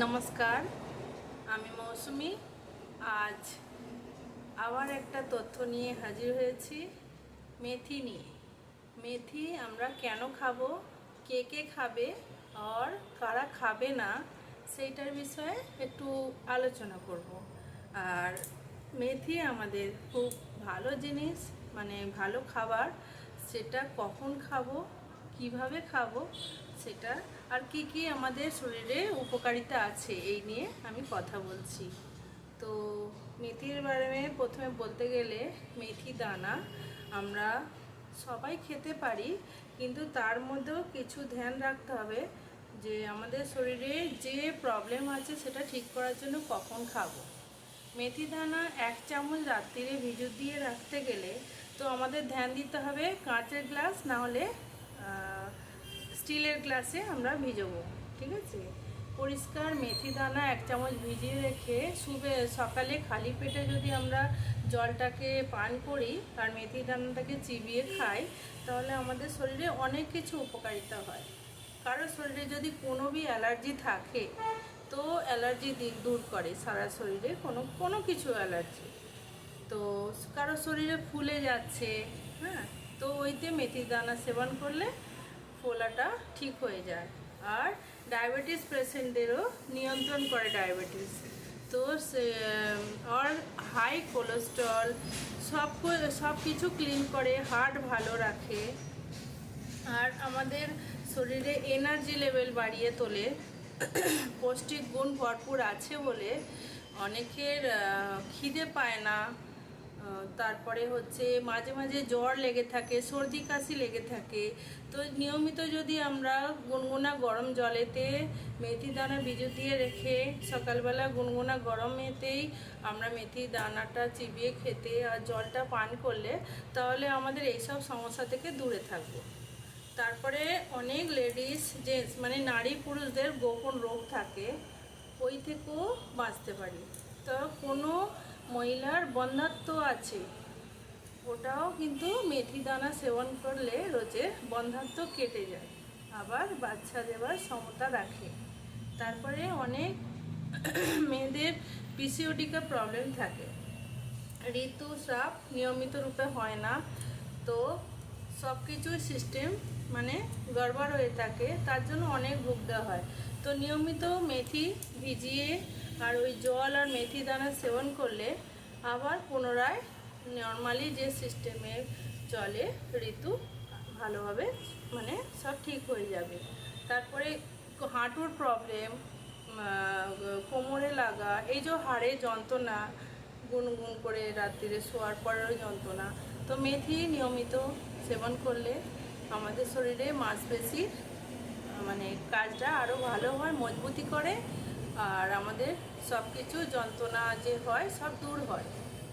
নমস্কার, আমি মৌসুমি। আজ আবার একটা তথ্য নিয়ে হাজির হয়েছি মেথি নিয়ে। মেথি আমরা কেন খাবো, কে কে খাবে আর কারা খাবে না, সেইটার বিষয়ে একটু আলোচনা করব। আর মেথি আমাদের খুব ভালো জিনিস, মানে ভালো খাবার। সেটা কখন খাবো, কিভাবে খাবো, সেটা আর কি কি আমাদের শরীরে উপকারিতা আছে, এই নিয়ে আমি কথা বলছি। তো মেথির বারে প্রথমে বলতে গেলে, মেথি দানা আমরা সবাই খেতে পারি, কিন্তু তার মধ্যেও কিছু ধ্যান রাখতে হবে যে আমাদের শরীরে যে প্রবলেম আছে সেটা ঠিক করার জন্য কখন খাবো। মেথি দানা 1 চামচ রাত্রিরে ভিজু দিয়ে রাখতে গেলে তো আমাদের ধ্যান দিতে হবে কাঁচের গ্লাস, না হলে স্টিলের গ্লাসে আমরা ভিজাবো। ঠিক আছে, পরিষ্কার মেথি দানা 1 চামচ ভিজিয়ে রেখে সকালে খালি পেটে যদি আমরা জলটাকে পান করি আর মেথি দানাটাকে চিবিয়ে খাই, তাহলে আমাদের শরীরে অনেক কিছু উপকারিতা হয়। কারোর শরীরে যদি কোনো অ্যালার্জি থাকে তো অ্যালার্জি দূর করে, সারা শরীরে কোনো কিছু অ্যালার্জি। তো কারো শরীরে ফুলে যাচ্ছে, হ্যাঁ, তো ওইতে মেথি দানা সেবন করলে ফোলাটা ঠিক হয়ে যায়। আর ডায়াবেটিস পেশেন্টদেরও নিয়ন্ত্রণ করে ডায়াবেটিস। তো আর হাই কোলেস্ট্রল সব কিছু ক্লিন করে, হার্ট ভালো রাখে, আর আমাদের শরীরে এনার্জি লেভেল বাড়িয়ে তোলে। পৌষ্টিক গুণ ভরপুর আছে বলে অনেকের খিদে পায় না। তারপরে হচ্ছে মাঝে মাঝে জ্বর লেগে থাকে, সর্দি কাশি লেগে থাকে। তো নিয়মিত যদি আমরা গুনগুনা গরম জলেতে মেথি দানা ভিজু দিয়ে রেখে সকালবেলা গুনগুনা গরমেতেই আমরা মেথি দানাটা চিবিয়ে খেতে আর জলটা পান করলে, তাহলে আমাদের এইসব সমস্যা থেকে দূরে থাকবো। তারপরে অনেক লেডিস জেন্টস, মানে নারী পুরুষদের গোপন রোগ থাকে, ওই থেকেও বাঁচতে পারি। তো কোনো মহিলার বন্ধ্যাত্ব আছে, ওটাও কিন্তু মেথি দানা সেবন করলে রোজে বন্ধ্যাত্ব কেটে যায়, আবার বাচ্চা দেওয়ার ক্ষমতা রাখে। তারপরে অনেক মেয়েদের পিসিওডিকা প্রবলেম থাকে, ঋতুস্রাব নিয়মিত রূপে হয় না, তো সব কিছুর সিস্টেম মানে গড়বড় হয়ে থাকে, তার জন্য অনেক ভুগতে হয়। তো নিয়মিত মেথি ভিজিয়ে আর ওই জল আর মেথি দানা সেবন করলে আবার পুনরায় নর্মালি যে সিস্টেমে চলে ঋতু, ভালোভাবে মানে সব ঠিক হয়ে যাবে। তারপরে হাঁটুর প্রবলেম, কোমরে লাগা, এই যে হাড়ে যন্ত্রণা, গুনগুন করে রাত্রিরে শোয়ার পরেরও যন্ত্রণা, তো মেথি নিয়মিত সেবন করলে আমাদের শরীরে মাংসপেশির মানে কাজটা আরও ভালো হয়, মজবুতি করে, আর আমাদের সব কিছু যন্ত্রণা যে হয় সব দূর হয়।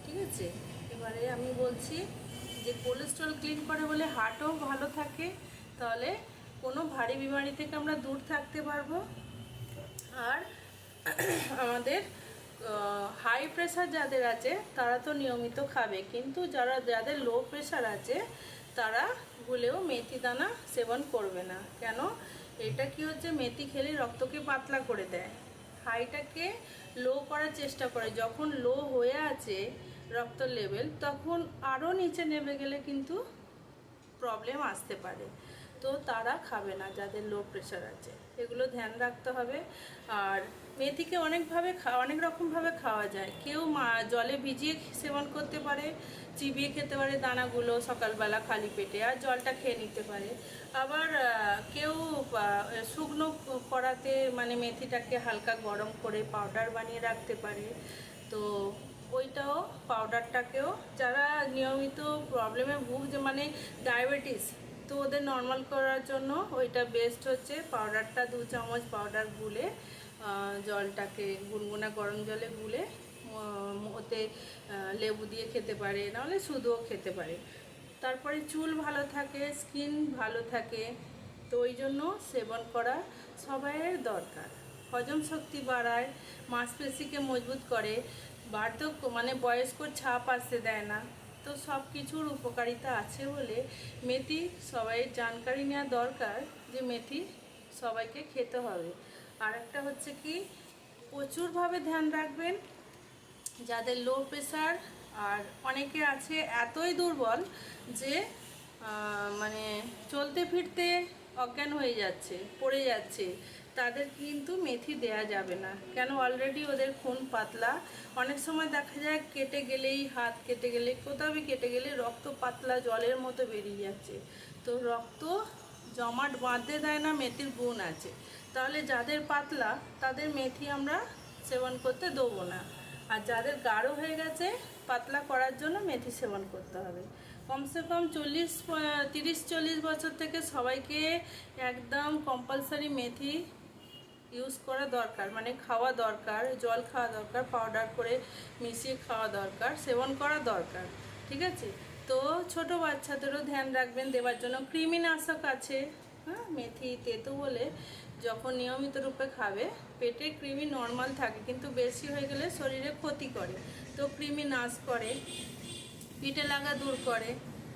ঠিক আছে, এবারে আমি বলছি যে কোলেস্ট্রল ক্লিন করে বলে হার্টও ভালো থাকে, তাহলে কোনো ভারী বিমারি থেকে আমরা দূর থাকতে পারবো। আর আমাদের হাই প্রেশার যাদের আছে তারা তো নিয়মিত খাবে, কিন্তু যাদের লো প্রেশার আছে তারা ভুলেও মেথি দানা সেবন করবে না। কেন? এটা কি হচ্ছে, মেথি খেলে রক্তকে পাতলা করে দেয়, হাইটাকে লো করার চেষ্টা করে। যখন লো হয়ে আছে রক্ত লেভেল, তখন আরও নিচে নেমে গেলে কিন্তু প্রবলেম আসতে পারে। তো তারা খাবে না যাদের লো প্রেশার আছে, এগুলো ধ্যান রাখতে হবে। আর মেথিকে অনেক রকমভাবে খাওয়া যায়। কেউ জলে ভিজিয়ে সেবন করতে পারে, চিবিয়ে খেতে পারে দানাগুলো সকালবেলা খালি পেটে, আর জলটা খেয়ে নিতে পারে। আবার কেউ শুকনো কড়াতে মানে মেথিটাকে হালকা গরম করে পাউডার বানিয়ে রাখতে পারে। তো ওইটাও পাউডারটাকেও যারা নিয়মিত প্রবলেমে ভুগছে, মানে ডায়াবেটিস, তো ওদের নর্মাল করার জন্য ওইটা বেস্ট হচ্ছে। পাউডারটা 2 চামচ পাউডার গুলে জলটাকে গুনগুনা গরম জলে গুলে ওতে লেবু দিয়ে খেতে পারে, নাহলে শুধুও খেতে পারে। তারপরে চুল ভালো থাকে, স্কিন ভালো থাকে, তো ওই জন্য সেবন করা সবাইয়ের দরকার। হজম শক্তি বাড়ায়, মাংসপেশিকে মজবুত করে, বার্ধক্য মানে বয়স্ক ছাপ আসতে দেয় না। তো সব কিছুর উপকারিতা আছে বলে মেথি সবাই জানকারি নেওয়া দরকার যে মেথি সবাইকে খেতে হবে। আর একটা হচ্ছে কি, প্রচুরভাবে ধ্যান রাখবেন। যাদের লো প্রেশার আর অনেকে আছে এতই দুর্বল যে মানে চলতে ফিরতে অজ্ঞান হয়ে যাচ্ছে, পড়ে যাচ্ছে, তাদের কিন্তু মেথি দেয়া যাবে না। কেন? অলরেডি ওদের খুন পাতলা। অনেক সময় দেখা যায় কেটে গেলেই, হাত কেটে গেলে, কোথাও কেটে গেলে রক্ত পাতলা জলের মতো বেরিয়ে যাচ্ছে। তো রক্ত জমাট বাঁধতে দেয় না, মেথির গুণ আছে। তাহলে যাদের পাতলা তাদের মেথি আমরা সেবন করতে দেবো না। আর যাদের গাঢ় হয়ে গেছে, পাতলা করার জন্য মেথি সেবন করতে হবে। কমসে কম 30-40 বছর থেকে সবাইকে একদম কম্পালসারি মেথি ইউজ করা দরকার, মানে খাওয়া দরকার, জল খাওয়া দরকার, পাউডার করে মিশিয়ে খাওয়া দরকার, সেবন করা দরকার। ঠিক আছে? তো ছোট বাচ্চাদেরও ধ্যান রাখবেন, দেওয়ার জন্য কৃমিনাশক আছে। হ্যাঁ, মেথি তেতো বলে যখন নিয়মিত রূপে খাবে পেটে কৃমি নর্মাল থাকে, কিন্তু বেশি হয়ে গেলে শরীরে ক্ষতি করে। তো কৃমি নাশ করে, পিঠে লাগা দূর করে।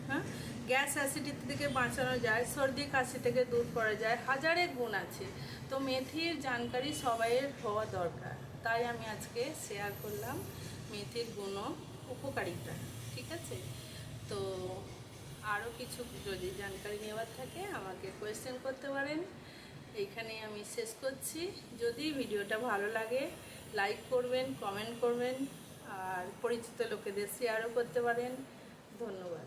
হ্যাঁ, গ্যাস অ্যাসিডিটি থেকে বাঁচানো যায়, সর্দি কাশি থেকে দূর করা যায়, হাজারে গুণ আছে। তো মেথির জানকারি সবাইয়ের হওয়া দরকার, তাই আমি আজকে শেয়ার করলাম মেথির গুণ ও উপকারিতা। ঠিক আছে? তো আরও কিছু যদি জানকারি নেওয়ার থাকে আমাকে কোয়েশ্চেন করতে পারেন। এইখানে আমি শেষ করছি। যদি ভিডিওটা ভালো লাগে লাইক করবেন, কমেন্ট করবেন, আর পরিচিত লোকেদের শেয়ারও করতে পারেন। ধন্যবাদ।